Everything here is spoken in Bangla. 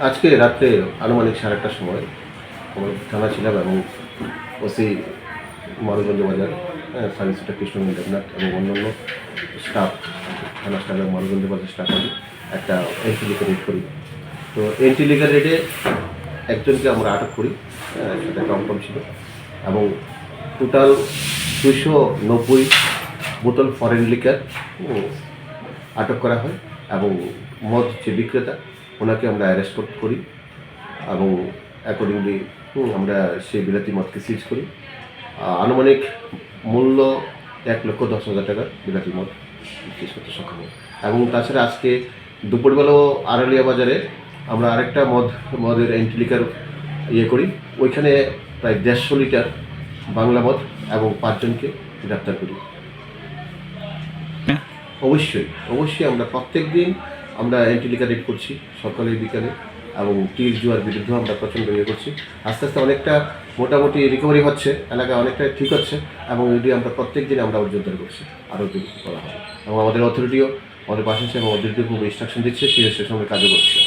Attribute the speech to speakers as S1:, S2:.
S1: আজকে রাত্রে আনুমানিক 1:30টার সময় আমরা থানা ছিলাম এবং ওসি মানবগঞ্জ বাজার, সাব ইন্সপেক্টর কৃষ্ণমণি দেবনাথ এবং অন্যান্য স্টাফ, থানা স্টাফ এবং মানবগঞ্জ বাজার স্টাফ আমি একটা এন্ট্রি লিখে রেড করি। তো এন্ট্রি লিগাল রেডে একজনকে আমরা আটক করি, সেটা টমটম ছিল, এবং টোটাল 290 বোতল ফরেন লিকার আটক করা হয় এবং মদ যে বিক্রেতা ওনাকে আমরা অ্যারেস্ট করি এবং অ্যাকর্ডিংলি আমরা সেই বিলাতি মদকে সিজ করি। আনুমানিক মূল্য 1,10,000 টাকার বিলাতি মদ সিজ করতে সক্ষম হয়। এবং তাছাড়া আজকে দুপুরবেলাও আড়ালিয়া বাজারে আমরা আরেকটা মদের এন্ট্রি লিকার করি, ওইখানে প্রায় 150 লিটার বাংলা মদ এবং 5 জনকে গ্রেপ্তার করি। অবশ্যই আমরা প্রত্যেক দিন আমরা এন্ট্রি লিকার রেড করছি, সকালে বিকালে, এবং টির জুয়ার বিরুদ্ধেও আমরা প্রচণ্ড করছি। আস্তে আস্তে অনেকটা মোটামুটি রিকভারি হচ্ছে, এলাকা অনেকটা ঠিক হচ্ছে, এবং এটি আমরা প্রত্যেক দিন আমরা জোরদার করছি, আরও করা হবে। এবং আমাদের অথরিটিও আমাদের পাশে আছে এবং অথরিটিও খুব ইনস্ট্রাকশন দিচ্ছে, সে সঙ্গে কাজও করছে।